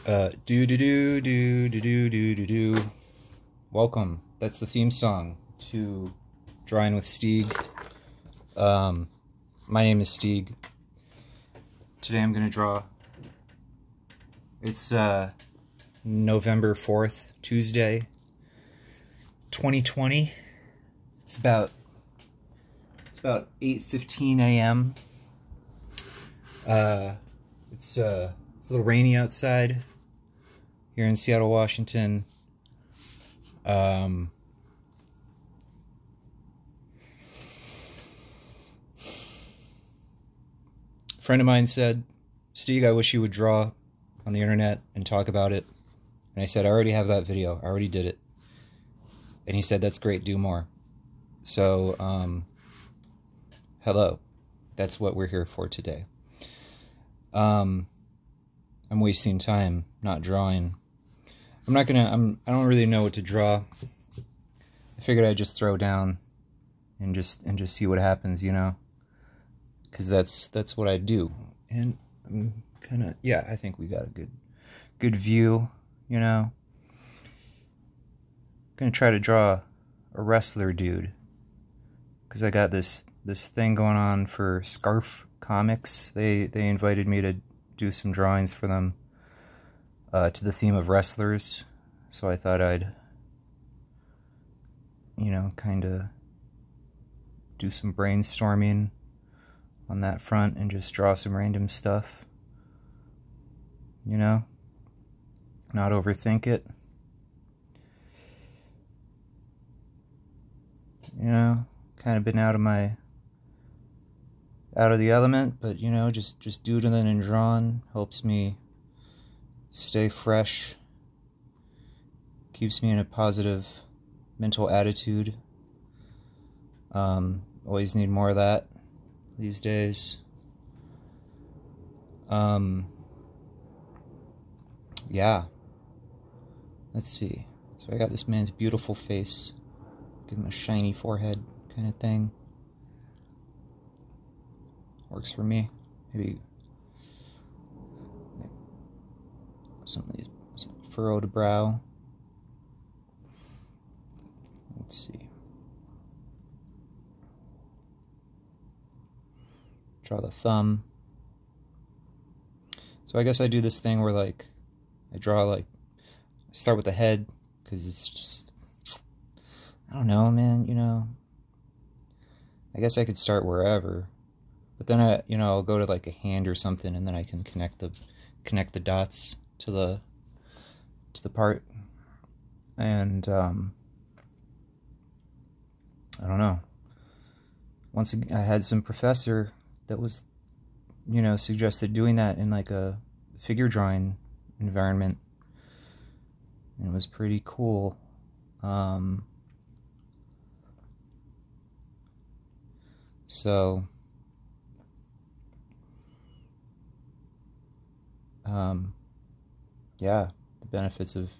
Do do do do do do do do do. Welcome. That's the theme song to Drawing with Stieg. My name is Stieg. Today I'm gonna draw. It's November 4th, Tuesday, 2020. It's about 8:15 a.m. It's a little rainy outside here in Seattle, Washington. A friend of mine said, "Stieg, I wish you would draw on the internet and talk about it." And I said, "I already have that video. I already did it." And he said, "That's great. Do more." So, hello. That's what we're here for today. I'm wasting time not drawing. I don't really know what to draw. I figured I'd just throw down and just see what happens, you know? Because that's what I do. And I'm yeah, I think we got a good view, you know? I'm gonna try to draw a wrestler dude, because I got this thing going on for Scarf Comics. They invited me to do some drawings for them to the theme of wrestlers, so I thought I'd, you know, kind of do some brainstorming on that front and just draw some random stuff, you know, not overthink it, you know. Kind of been out of the element, but you know, just doodling and drawing helps me stay fresh, keeps me in a positive mental attitude. Always need more of that these days. Yeah, let's see. So I got this man's beautiful face, give him a shiny forehead kind of thing. Works for me. Maybe some furrowed brow. Let's see. Draw the thumb. So I guess I do this thing where, like, I start with the head, because it's just, I don't know, man, you know. I guess I could start wherever, but then I'll go to like a hand or something, and then I can connect the dots to the part. And I don't know. Once again, I had some professor that was, you know, suggested doing that in like a figure drawing environment, and it was pretty cool. So, yeah, the benefits of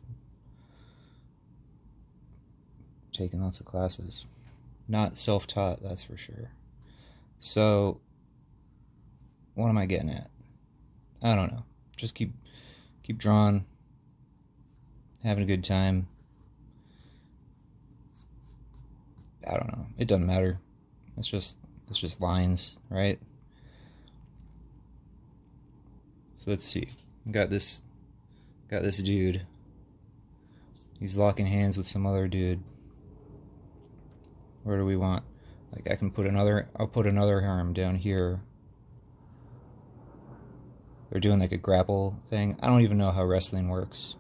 taking lots of classes. Not self-taught, that's for sure. So, what am I getting at? I don't know. Just keep drawing, having a good time. I don't know. It doesn't matter. It's just lines, right? So let's see. Got this dude. He's locking hands with some other dude. Where do we want? Like, I'll put another arm down here. They're doing like a grapple thing. I don't even know how wrestling works.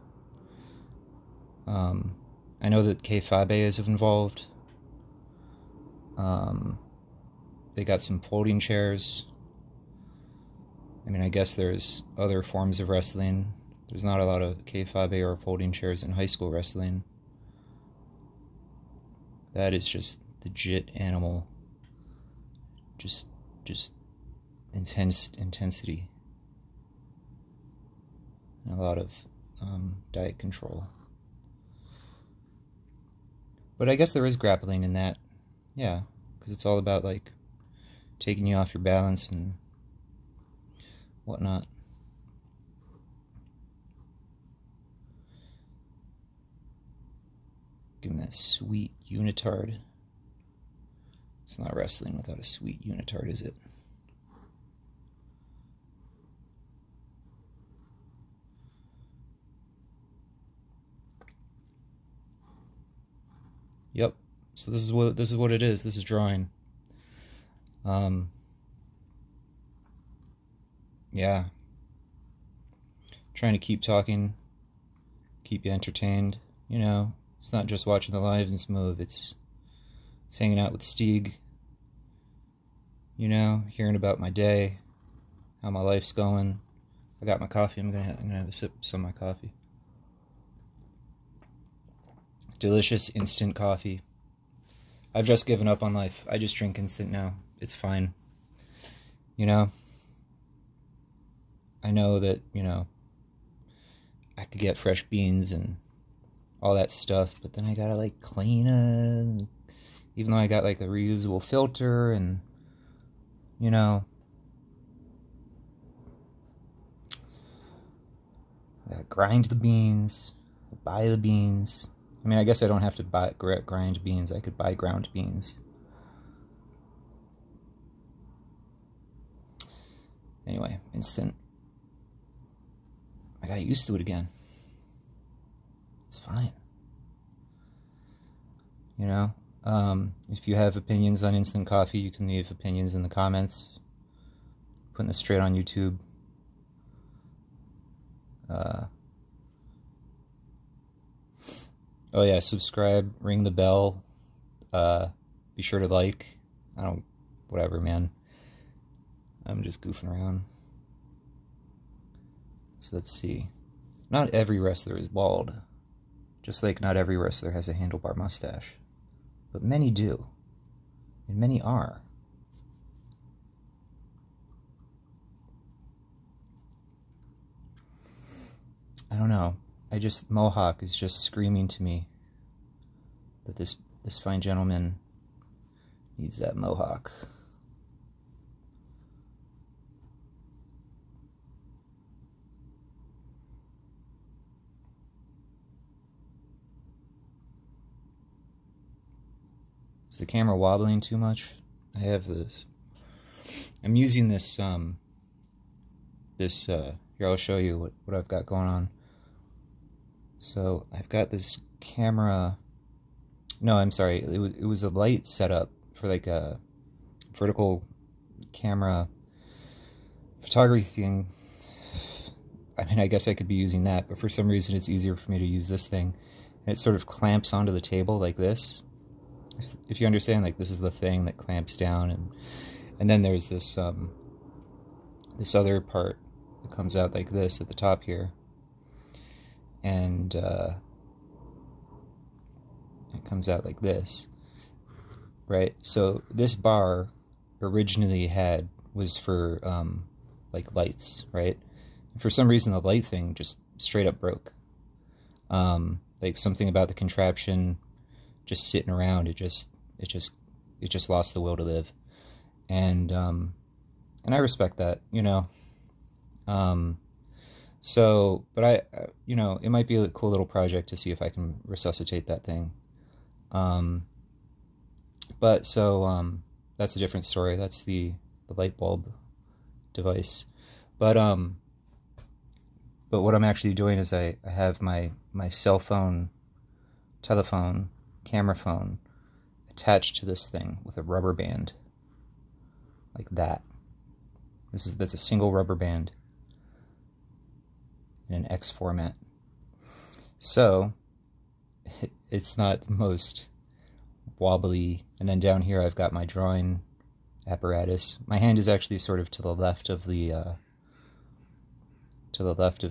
I know that K-Fabe is involved. They got some folding chairs. I mean, I guess there's other forms of wrestling. There's not a lot of K-Fabe or folding chairs in high school wrestling. That is just legit animal. Just intensity. And a lot of diet control. But I guess there is grappling in that. Yeah, because it's all about, like, taking you off your balance and whatnot. Give him that sweet unitard. It's not wrestling without a sweet unitard, is it? Yep. So this is what it is. This is drawing. Yeah. Trying to keep talking, keep you entertained. You know, it's not just watching the lives move. It's hanging out with Stieg. You know, hearing about my day, how my life's going. I got my coffee. I'm gonna have a sip of some of my coffee. Delicious instant coffee. I've just given up on life. I just drink instant now. It's fine. You know, I know that, you know, I could get fresh beans and all that stuff, but then I gotta like clean it. Even though I got like a reusable filter and, you know, I gotta grind the beans, buy the beans. I mean, I guess I don't have to grind beans. I could buy ground beans. Anyway, instant. I got used to it again. It's fine. You know, if you have opinions on instant coffee, you can leave opinions in the comments. Putting this straight on YouTube. Oh yeah, subscribe, ring the bell, be sure to like. Whatever, man. I'm just goofing around. So let's see. Not every wrestler is bald. Just like not every wrestler has a handlebar mustache. But many do. And many are. I don't know. Mohawk is just screaming to me that this fine gentleman needs that mohawk. Is the camera wobbling too much? I have this. I'm using this, here I'll show you what I've got going on. So I've got this camera. No, I'm sorry. It was a light setup for like a vertical camera photography thing. I mean, I guess I could be using that, but for some reason it's easier for me to use this thing. And it sort of clamps onto the table like this. If you understand, like this is the thing that clamps down, and then there's this this other part that comes out like this at the top here. And it comes out like this, right? So this bar originally was for like lights, right? And for some reason the light thing just straight up broke. Like something about the contraption just sitting around, it just lost the will to live. And I respect that, you know. So, but you know, it might be a cool little project to see if I can resuscitate that thing. But so, that's a different story. That's the light bulb device. But what I'm actually doing is I have my cell phone, telephone, camera phone attached to this thing with a rubber band. Like that. That's a single rubber band in an X format. So it's not the most wobbly. And then down here I've got my drawing apparatus. My hand is actually sort of to the left of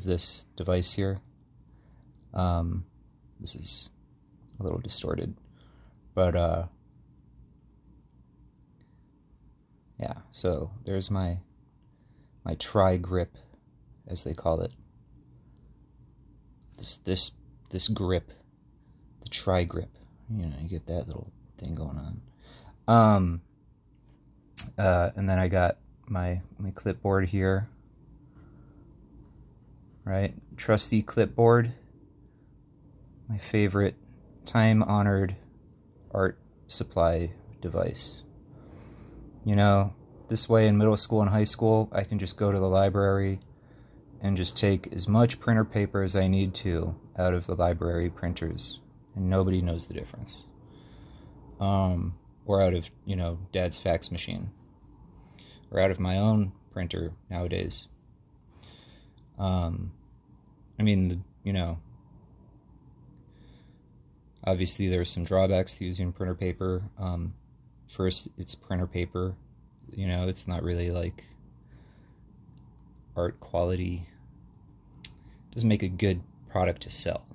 this device here. This is a little distorted, but yeah, so there's my tri-grip, as they call it. This grip, the tri-grip. You know, you get that little thing going on. And then I got my clipboard here, right? Trusty clipboard, my favorite time-honored art supply device. You know, this way in middle school and high school, I can just go to the library and just take as much printer paper as I need to out of the library printers, and nobody knows the difference. Or out of, you know, Dad's fax machine, or out of my own printer nowadays. I mean, you know, obviously there are some drawbacks to using printer paper. First, it's printer paper. You know, it's not really like art quality. It doesn't make a good product to sell,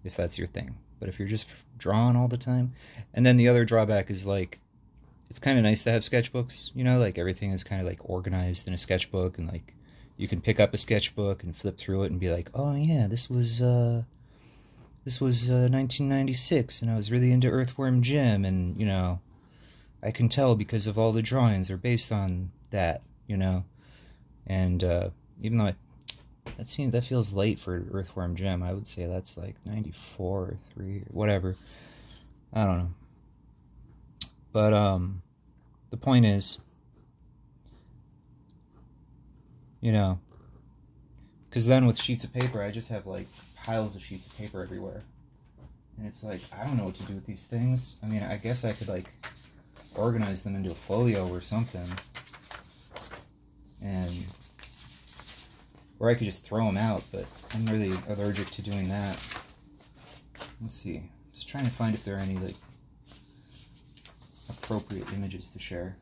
if that's your thing. But if you're just drawing all the time, and then the other drawback is, like, it's kind of nice to have sketchbooks, you know, like everything is kind of like organized in a sketchbook, and like you can pick up a sketchbook and flip through it and be like, oh yeah, this was 1996, and I was really into Earthworm Jim, and, you know, I can tell because of all the drawings are based on that, you know. And even though that feels late for Earthworm Jim, I would say that's like 94 or 3 or whatever. I don't know. But the point is, you know, because then with sheets of paper, I just have like piles of sheets of paper everywhere. And it's like, I don't know what to do with these things. I mean, I guess I could like organize them into a folio or something. And, or I could just throw them out, but I'm really allergic to doing that. Let's see. Just trying to find if there are any like appropriate images to share.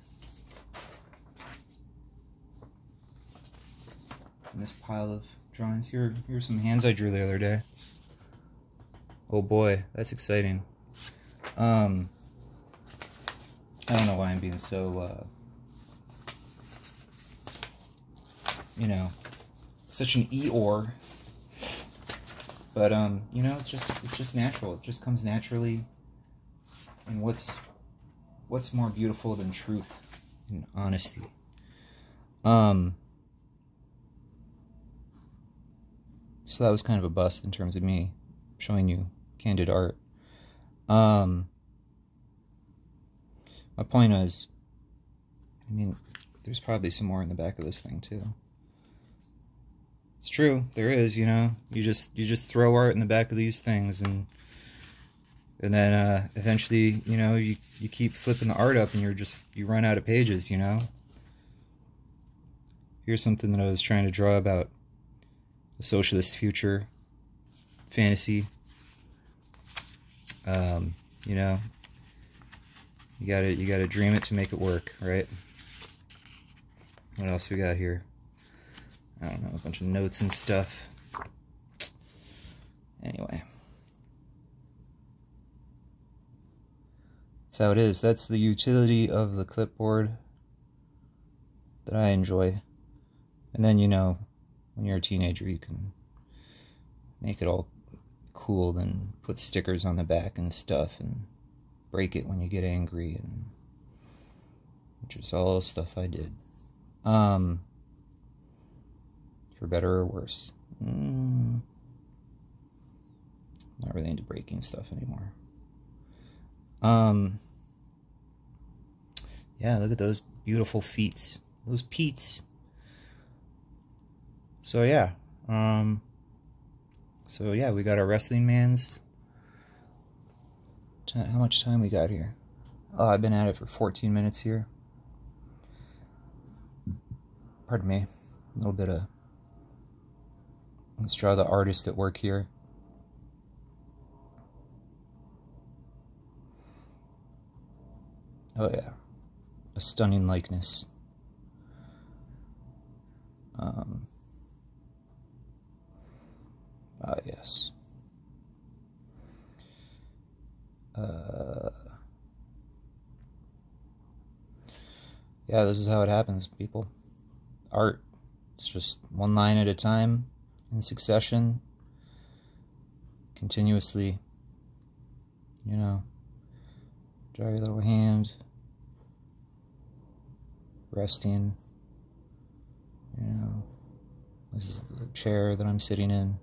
In this pile of drawings, here's some hands I drew the other day. Oh boy, that's exciting. I don't know why I'm being so, you know, such an Eeyore. But you know, it's just natural. It just comes naturally. And what's more beautiful than truth and honesty? So that was kind of a bust in terms of me showing you candid art. My point is, I mean, there's probably some more in the back of this thing too. It's true, there is, you know. You just throw art in the back of these things, and then eventually, you know, you keep flipping the art up, and you run out of pages, you know. Here's something that I was trying to draw about a socialist future fantasy. You know, you gotta dream it to make it work, right? What else we got here? I don't know, a bunch of notes and stuff. Anyway, that's how it is. That's the utility of the clipboard that I enjoy. And then, you know, when you're a teenager, you can make it all cool and put stickers on the back and stuff, and break it when you get angry, and which is all stuff I did. For better or worse. Not really into breaking stuff anymore. Yeah, look at those beautiful feet. Those peats. So yeah. So yeah, we got our wrestling mans. How much time we got here? Oh, I've been at it for 14 minutes here. Pardon me. A little bit of... Let's draw the artist at work here. Oh yeah. A stunning likeness. Ah yes. Yeah, this is how it happens, people. Art. It's just one line at a time, in succession, continuously. You know, draw your little hand, resting. You know, this is the chair that I'm sitting in.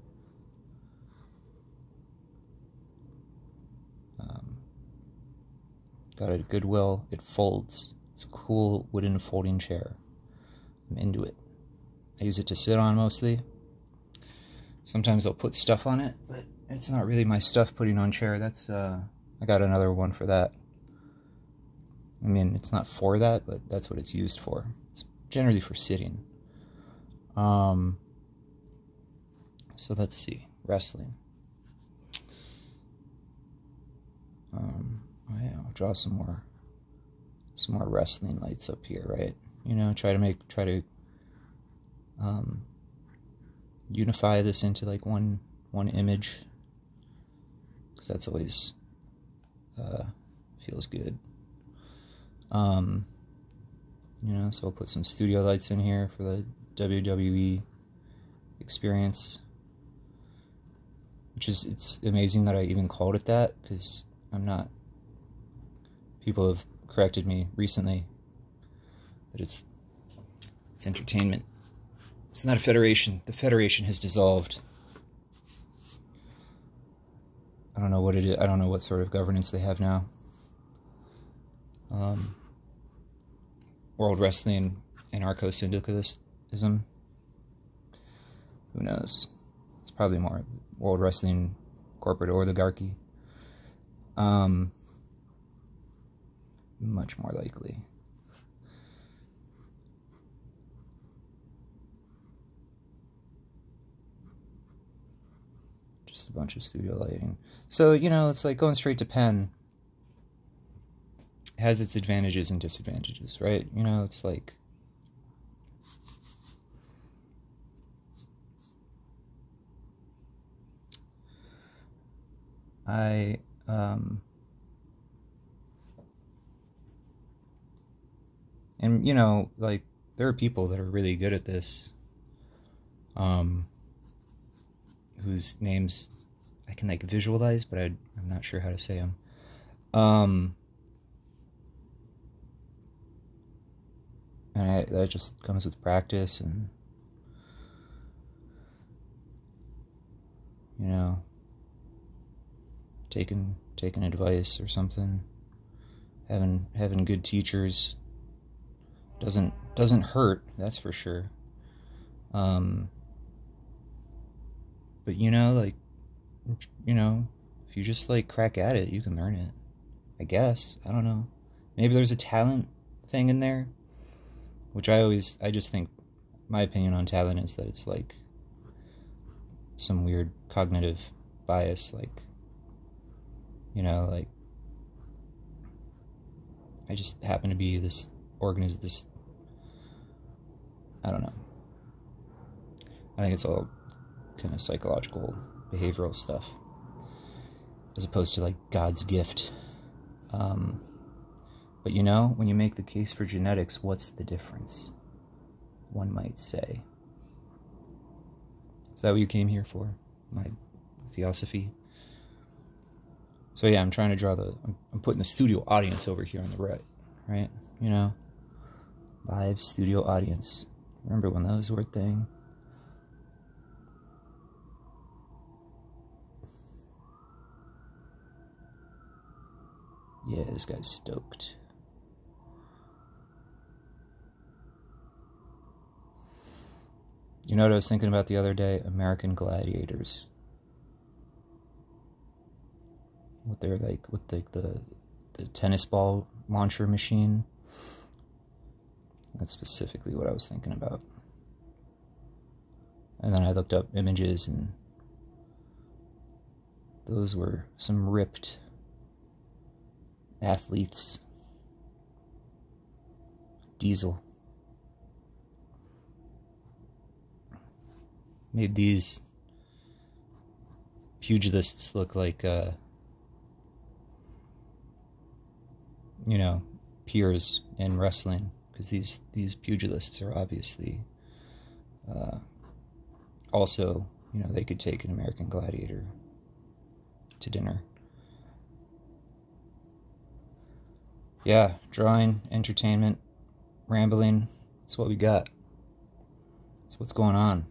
Got it at Goodwill. It folds. It's a cool wooden folding chair. I'm into it. I use it to sit on mostly. Sometimes I'll put stuff on it, but it's not really my stuff putting on chair. That's, I got another one for that. I mean, it's not for that, but that's what it's used for. It's generally for sitting. So let's see. Wrestling. Oh yeah, I'll draw some more wrestling lights up here, right? You know, try to unify this into like one image, because that's always feels good. You know, so I'll put some studio lights in here for the WWE experience, which is, it's amazing that I even called it that, because I'm not, people have corrected me recently that it's entertainment. It's not a federation. The federation has dissolved. I don't know what it is. I don't know what sort of governance they have now. World Wrestling Anarcho-Syndicalism. Who knows? It's probably more World Wrestling Corporate Oligarchy. Much more likely. Just a bunch of studio lighting. So, you know, it's like going straight to pen. It has its advantages and disadvantages, right? You know, it's like, and you know, like, there are people that are really good at this, whose names I can like visualize, but I'm not sure how to say them. And that just comes with practice, and you know, taking advice or something. Having good teachers doesn't hurt, that's for sure. But you know, like, you know, if you just like crack at it, you can learn it, I guess. I don't know. Maybe there's a talent thing in there, which I just think, my opinion on talent is that it's like some weird cognitive bias, like, you know, like, I just happen to be this I don't know. I think it's all kind of psychological, behavioral stuff, as opposed to like God's gift. But you know, when you make the case for genetics, what's the difference? One might say. Is that what you came here for? My theosophy? So yeah, I'm trying to draw I'm putting the studio audience over here on the right? You know? Live studio audience. Remember when those were a thing? Yeah, this guy's stoked. You know what I was thinking about the other day? American Gladiators. What they're like, with the tennis ball launcher machine. That's specifically what I was thinking about. And then I looked up images, and those were some ripped athletes. Diesel made these pugilists look like, you know, peers in wrestling, because these pugilists are obviously also, you know, they could take an American Gladiator to dinner. Yeah, drawing, entertainment, rambling, that's what we got. That's what's going on.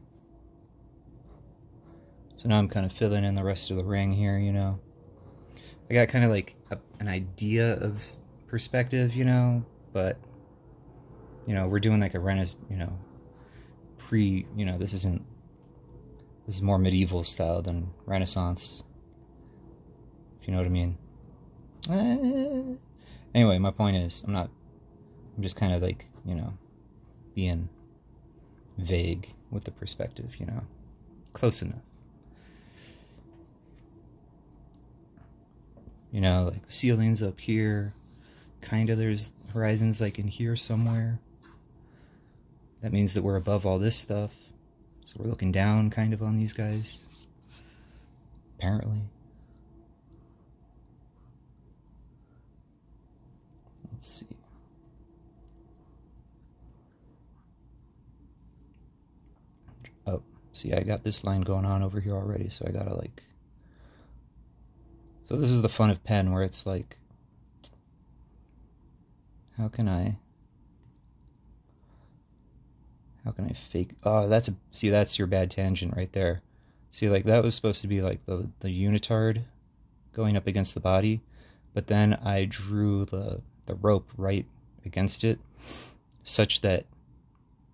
So now I'm kind of filling in the rest of the ring here, you know. I got kind of like an idea of perspective, you know, but, you know, we're doing like a Renaissance, you know, you know, this is more medieval style than Renaissance, if you know what I mean. Anyway, my point is, I'm just kind of like, you know, being vague with the perspective, you know, close enough. You know, like ceilings up here, kind of there's horizons like in here somewhere. That means that we're above all this stuff. So we're looking down kind of on these guys. Apparently. Let's see. Oh, see, I got this line going on over here already, so I gotta like... So this is the fun of pen, where it's like, how can I fake... Oh, see, that's your bad tangent right there. See, like, that was supposed to be like the unitard going up against the body, but then I drew the rope right against it, such that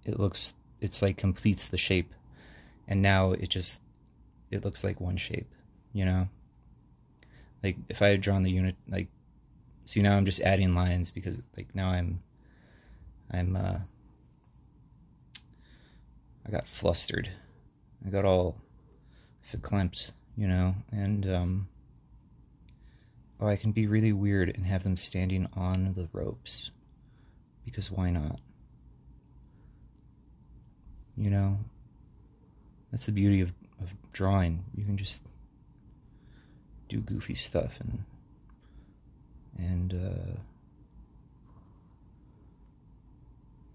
it's like completes the shape, and now it looks like one shape, you know? Like, if I had drawn the unit, like, see, now I'm just adding lines, because, like, now I got flustered. I got all verklempt, you know, and, oh, I can be really weird and have them standing on the ropes, because why not? You know? That's the beauty of drawing. You can just do goofy stuff and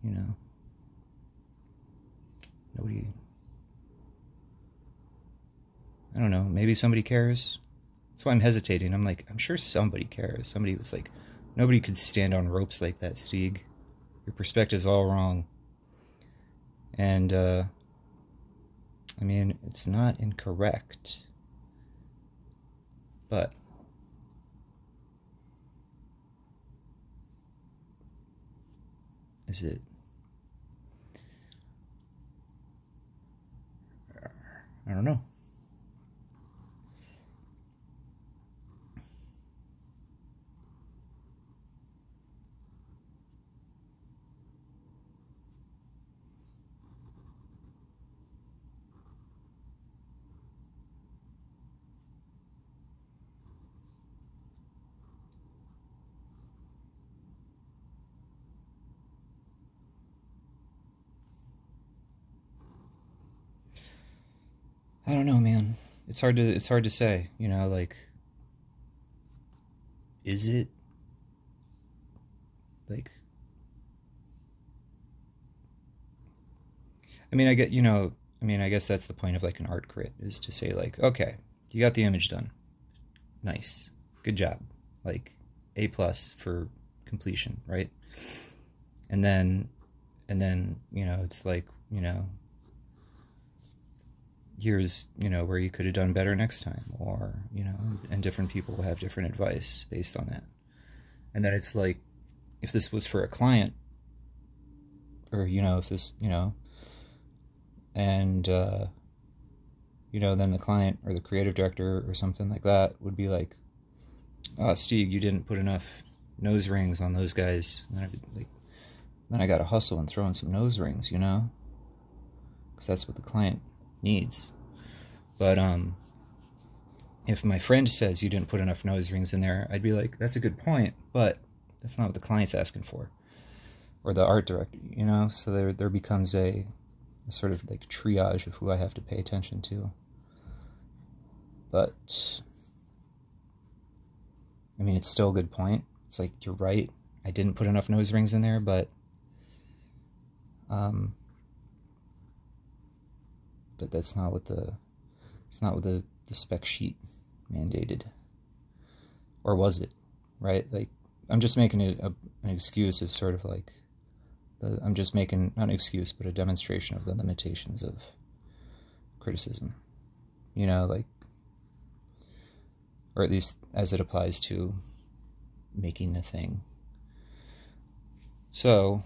you know, nobody, I don't know, maybe somebody cares. That's why I'm hesitating. I'm like, I'm sure somebody cares. Somebody was like, nobody could stand on ropes like that, Stieg. Your perspective's all wrong. And I mean, it's not incorrect, but is it? I don't know. I don't know, man. It's hard to say, you know, like, is it like, I mean, I guess that's the point of like an art crit, is to say like, okay, you got the image done. Nice. Good job. Like, A+ for completion, right? And then, you know, it's like, you know, here's, you know, where you could have done better next time, or, you know, and different people will have different advice based on that. And then it's like, if this was for a client, or, you know, if this, you know, and, you know, then the client or the creative director or something like that would be like, oh, Stieg, you didn't put enough nose rings on those guys. And then I got to hustle and throw in some nose rings, you know, because that's what the client needs. But if my friend says you didn't put enough nose rings in there, I'd be like, that's a good point, but that's not what the client's asking for, or the art director, you know. So there becomes a sort of like triage of who I have to pay attention to. But I mean, it's still a good point. It's like, you're right, I didn't put enough nose rings in there, but that's not what the spec sheet mandated, or was it? Right? Like, I'm just making it an excuse of sort of like, I'm just making, not an excuse, but a demonstration of the limitations of criticism, you know, like, or at least as it applies to making a thing, So,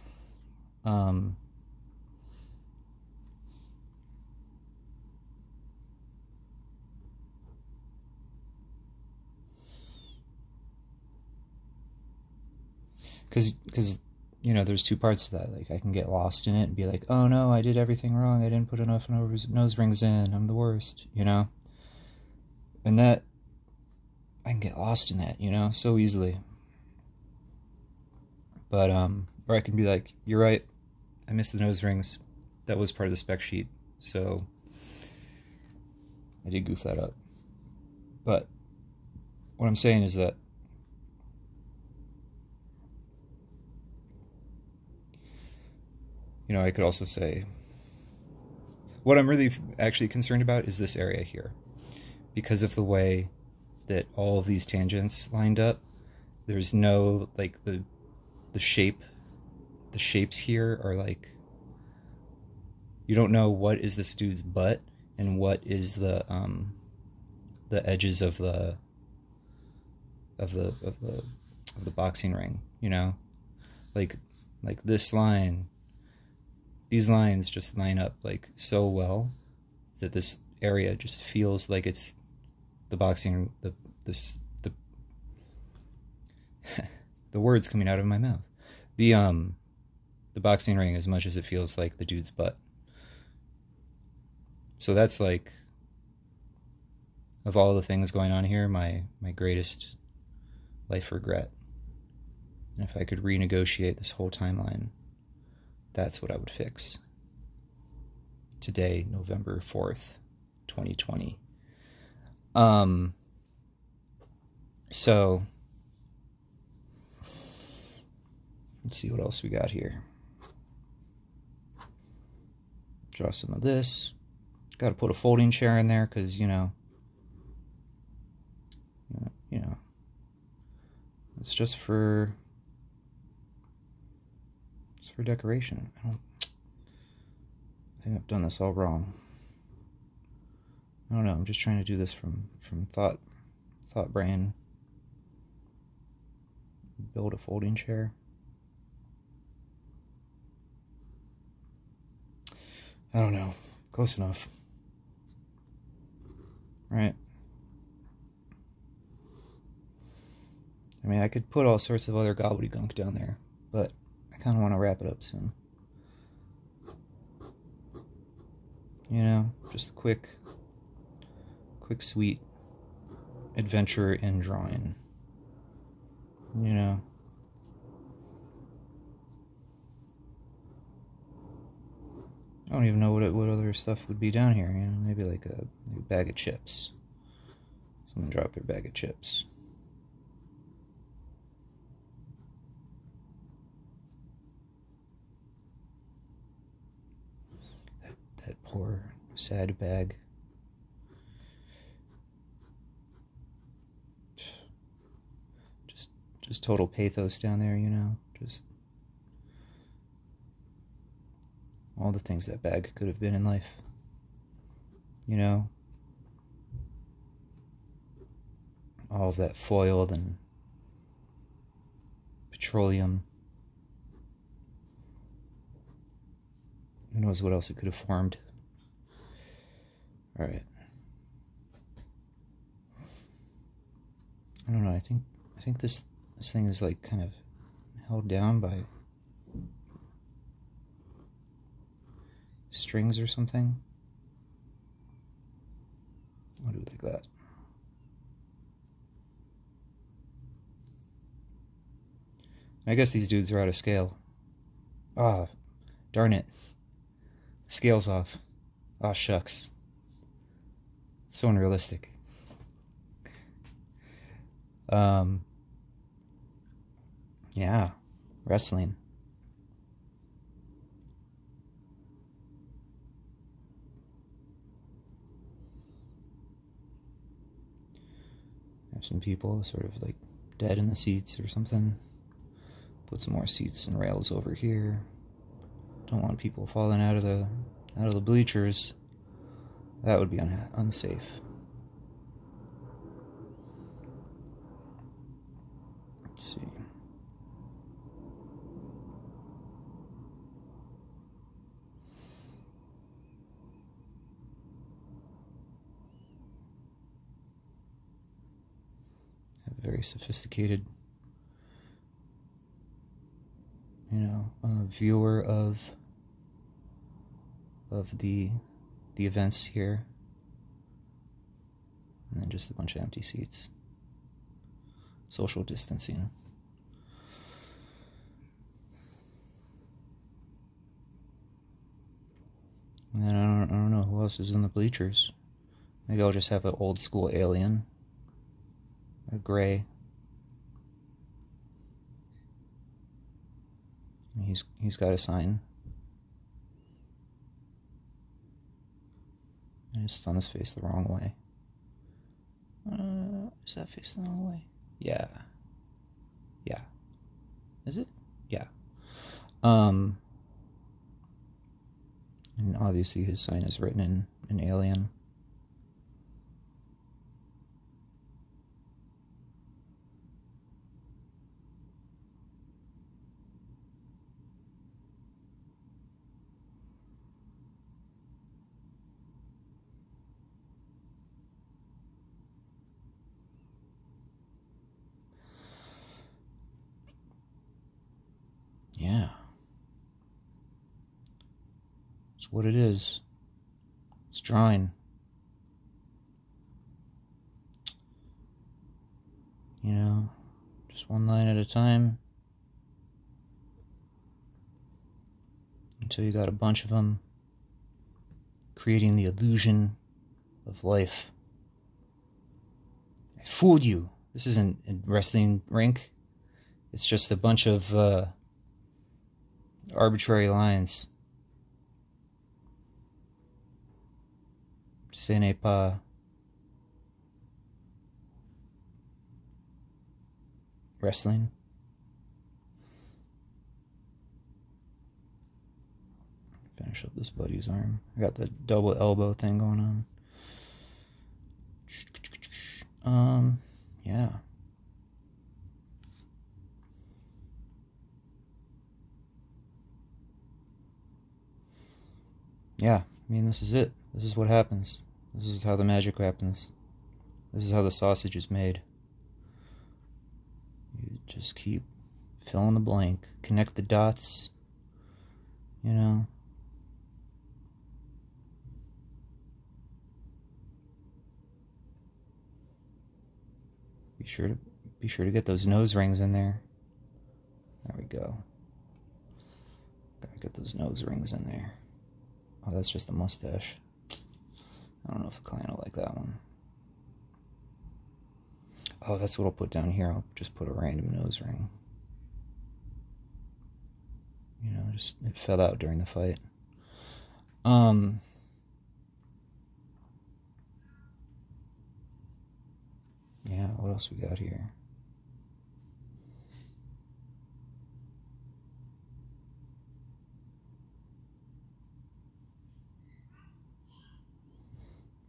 because you know, there's two parts to that. Like, I can get lost in it and be like, oh no, I did everything wrong. I didn't put enough nose rings in. I'm the worst, you know? And that, I can get lost in that, you know, so easily. But, or I can be like, you're right, I missed the nose rings. That was part of the spec sheet, so I did goof that up. But what I'm saying is that you know, I could also say what I'm really actually concerned about is this area here. Because of the way that all of these tangents lined up, there's no, like, the shapes here are like, you don't know what is this dude's butt and what is the edges of the boxing ring, you know? Like this line, these lines just line up like so well that this area just feels like it's the boxing, the words coming out of my mouth. The boxing ring as much as it feels like the dude's butt. So that's like, of all the things going on here, my greatest life regret. And if I could renegotiate this whole timeline, that's what I would fix. Today, November 4th, 2020. So let's see what else we got here. Draw some of this. Got to put a folding chair in there because, you know, it's just for decoration. I think I've done this all wrong. I don't know. I'm just trying to do this from thought brain. Build a folding chair. I don't know. Close enough. Right. I mean, I could put all sorts of other gobbledygook down there, but I kind of want to wrap it up soon. You know, just a quick, sweet adventure in drawing. You know. I don't even know what other stuff would be down here. You know, maybe like a bag of chips. Someone dropped their bag of chips. That poor, sad bag. Just total pathos down there, you know? Just all the things that bag could have been in life. You know? All of that foiled and petroleum. Who knows what else it could have formed. Alright. I don't know, I think this thing is like kind of held down by strings or something. I'll do it like that. I guess these dudes are out of scale. Ah, darn it. Scale's off. Ah, shucks. It's so unrealistic. Yeah, wrestling. Have some people sort of like dead in the seats or something. Put some more seats and rails over here. Don't want people falling out of the bleachers. That would be unsafe. Let's see. very sophisticated, you know, viewer of the events here, and then just a bunch of empty seats. Social distancing. And then I don't know who else is in the bleachers. Maybe I'll just have an old school alien. A gray. He's got a sign. And his thumb is faced the wrong way. Is that facing the wrong way? Yeah. Yeah. Is it? Yeah. And obviously his sign is written in alien. Yeah. It's what it is. It's drawing. You know, just one line at a time. Until you got a bunch of them, creating the illusion of life. I fooled you. This isn't a wrestling rink. It's just a bunch of arbitrary lines. Ce n'est pas wrestling. Finish up this buddy's arm. I got the double elbow thing going on. Yeah. Yeah, I mean, this is it. This is what happens. This is how the magic happens. This is how the sausage is made. You just keep filling the blank. Connect the dots. You know. Be sure to get those nose rings in there. There we go. Gotta get those nose rings in there. Oh, that's just a mustache. I don't know if the client will like that one. Oh, that's what I'll put down here. I'll just put a random nose ring. You know, just it fell out during the fight. Yeah, what else we got here?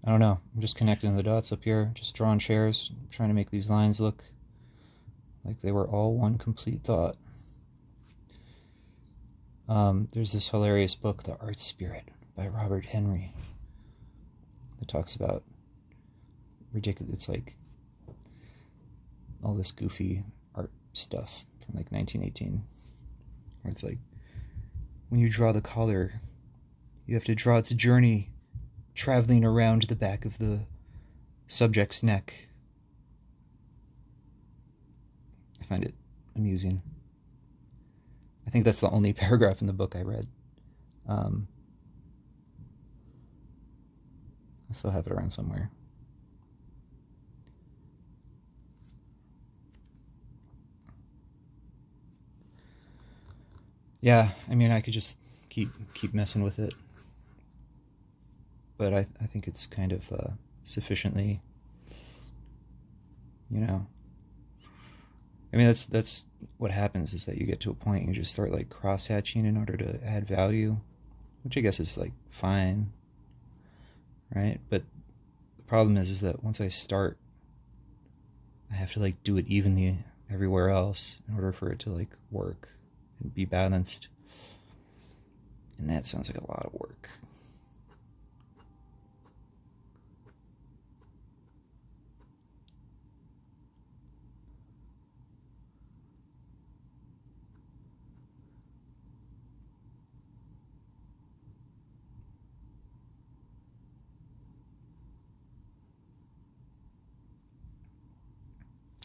I don't know. I'm just connecting the dots up here, just drawing chairs, trying to make these lines look like they were all one complete thought. There's this hilarious book, The Art Spirit, by Robert Henry, that talks about ridiculous, it's like all this goofy art stuff from like 1918, where it's like, when you draw the color, you have to draw its journey traveling around the back of the subject's neck. I find it amusing. I think that's the only paragraph in the book I read. I still have it around somewhere. Yeah, I mean, I could just keep messing with it, but I think it's kind of sufficiently, you know. I mean, that's what happens, is that you get to a point and you just start like cross-hatching in order to add value, which I guess is like fine, right? But the problem is that once I start, I have to like do it evenly everywhere else in order for it to like work and be balanced, and that sounds like a lot of work.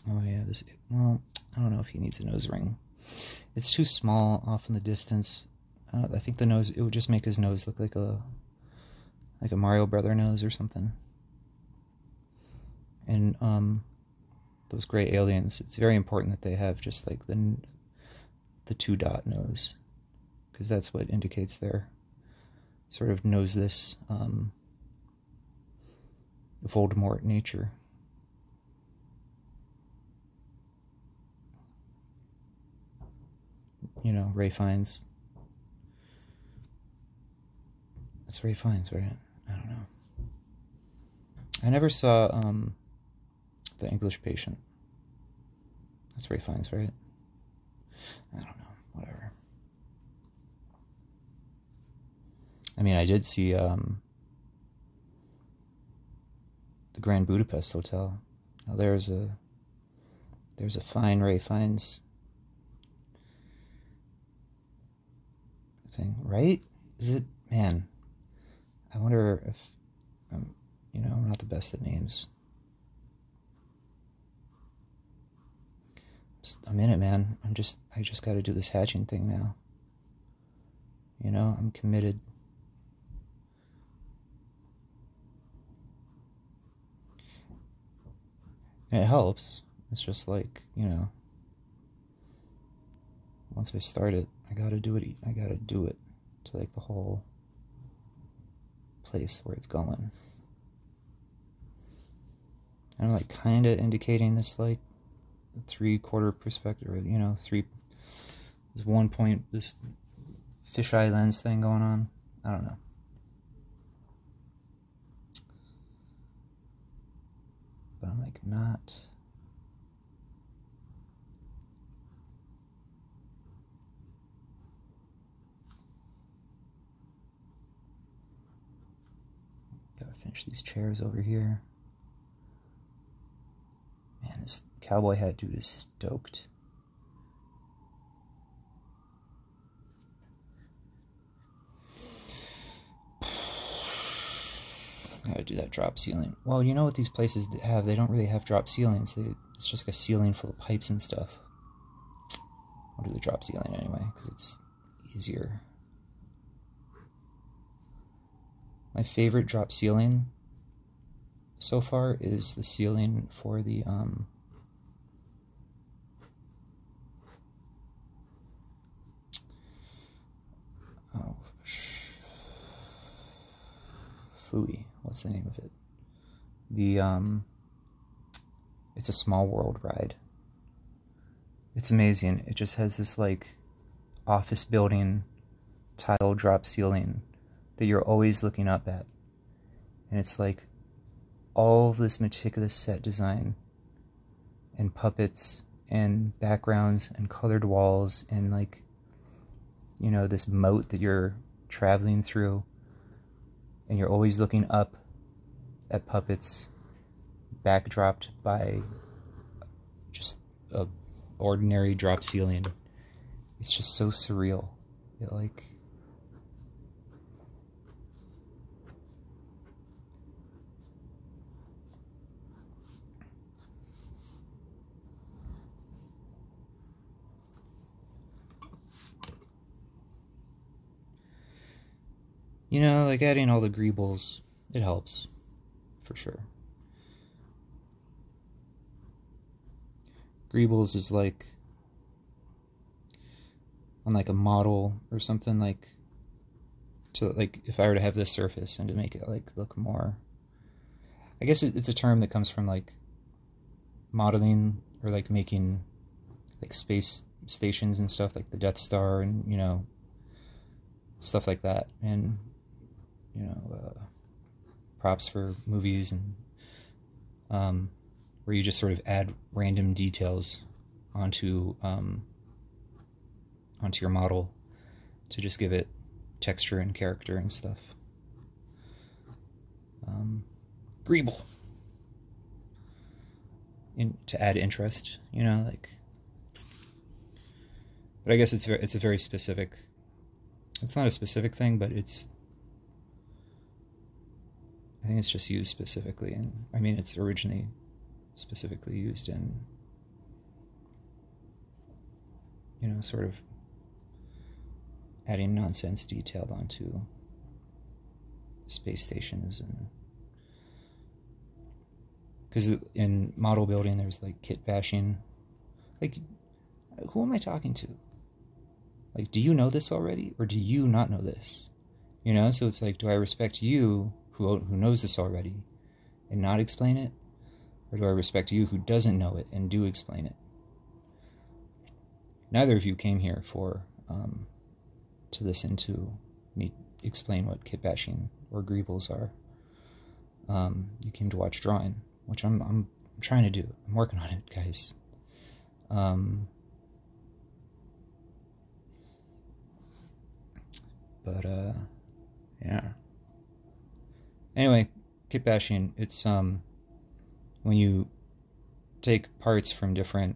Oh yeah, this, well, I don't know if he needs a nose ring. It's too small off in the distance. I think the nose, it would just make his nose look like a Mario Brother nose or something. And those gray aliens, it's very important that they have just like the 2-dot nose, because that's what indicates their sort of knows this Voldemort nature. You know, Ray Fiennes. That's Ray Fiennes, right? I don't know. I never saw The English Patient. That's Ray Fiennes, right? I don't know. Whatever. I mean, I did see the Grand Budapest Hotel. Now there's a fine Ray Fiennes thing, right? Is it? Man, I wonder if you know, I'm not the best at names. I'm in it, man. I just got to do this hatching thing now. You know, I'm committed. And it helps. It's just like, you know, once I start it, I gotta do it. I gotta do it to like the whole place where it's going. And I'm like kind of indicating this like 3/4 perspective, you know, this 1 point, this fisheye lens thing going on. I don't know. But I'm like not. Gotta finish these chairs over here. Man, this cowboy hat dude is stoked. Gotta do that drop ceiling. Well, you know what these places have? They don't really have drop ceilings. It's just like a ceiling full of pipes and stuff. I'll do the drop ceiling anyway, because it's easier. My favorite drop ceiling so far is the ceiling for the Fooey. What's the name of it? It's a Small World ride. It's amazing. It just has this like office building tile drop ceiling that you're always looking up at. And it's like all of this meticulous set design and puppets and backgrounds and colored walls and like, you know, this moat that you're traveling through, and you're always looking up at puppets backdropped by just a ordinary drop ceiling. It's just so surreal. It like, you know, like adding all the greebles, it helps, for sure. Greebles is like, on like a model or something, like, to like, if I were to have this surface and to make it like look more, I guess it's a term that comes from like modeling or like making like space stations and stuff, like the Death Star and, you know, stuff like that. And you know, props for movies, and where you just sort of add random details onto your model to just give it texture and character and stuff. Greeble, to add interest, you know, like. But I guess it's a very specific. It's not a specific thing, but I think it's just used specifically, and I mean it's originally specifically used in you know, sort of adding nonsense detail onto space stations. And because in model building there's like kit bashing. Like, who am I talking to? Like, do you know this already, or do you not know this? You know, so it's like, do I respect you who knows this already and not explain it, or do I respect you who doesn't know it and do explain it? Neither of you came here for to listen to me explain what kit bashing or greebles are. You came to watch drawing, which I'm trying to do. I'm working on it, guys. Yeah. Anyway, kit bashing, it's when you take parts from different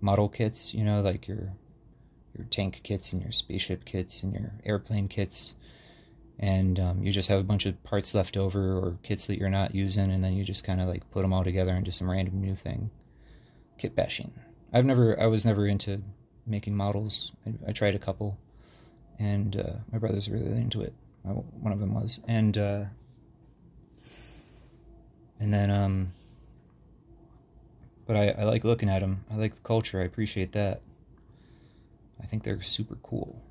model kits, you know, like your tank kits and your spaceship kits and your airplane kits, and you just have a bunch of parts left over or kits that you're not using, and then you just kind of like put them all together into some random new thing. Kit bashing. I was never into making models. I tried a couple, and my brother's really into it. One of them was, and then but I like looking at them. I like the culture. I appreciate that. I think they're super cool,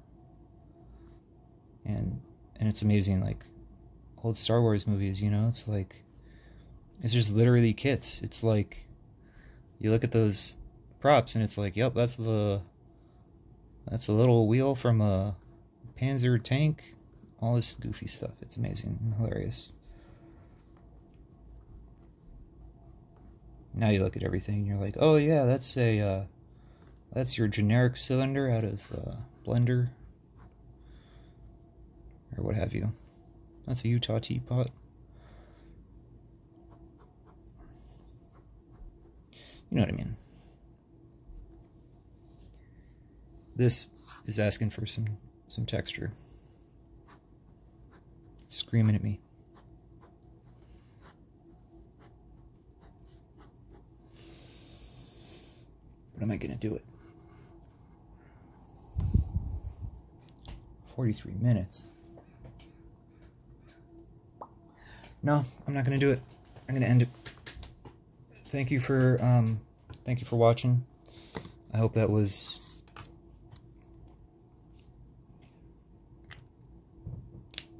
and it's amazing. Like old Star Wars movies, you know, it's like it's just literally kits. It's like you look at those props, and it's like, yep, that's a little wheel from a Panzer tank. All this goofy stuff. It's amazing and hilarious. Now you look at everything and you're like, oh yeah, that's your generic cylinder out of Blender or what have you. That's a Utah teapot. You know what I mean. This is asking for some texture. It's screaming at me. But am I gonna do it? 43 minutes. No, I'm not gonna do it. I'm gonna end it. Thank you for watching. I hope that was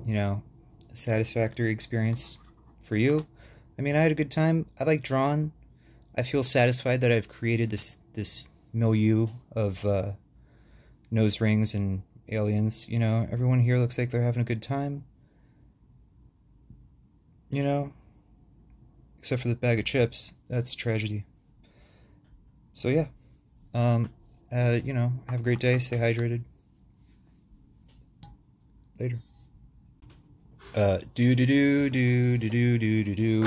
a satisfactory experience for you. I mean, I had a good time. I like drawing. I feel satisfied that I've created this milieu of nose rings and aliens. You know, everyone here looks like they're having a good time. You know, except for the bag of chips. That's a tragedy. So yeah, have a great day. Stay hydrated. Later. Do do do do do do do do do.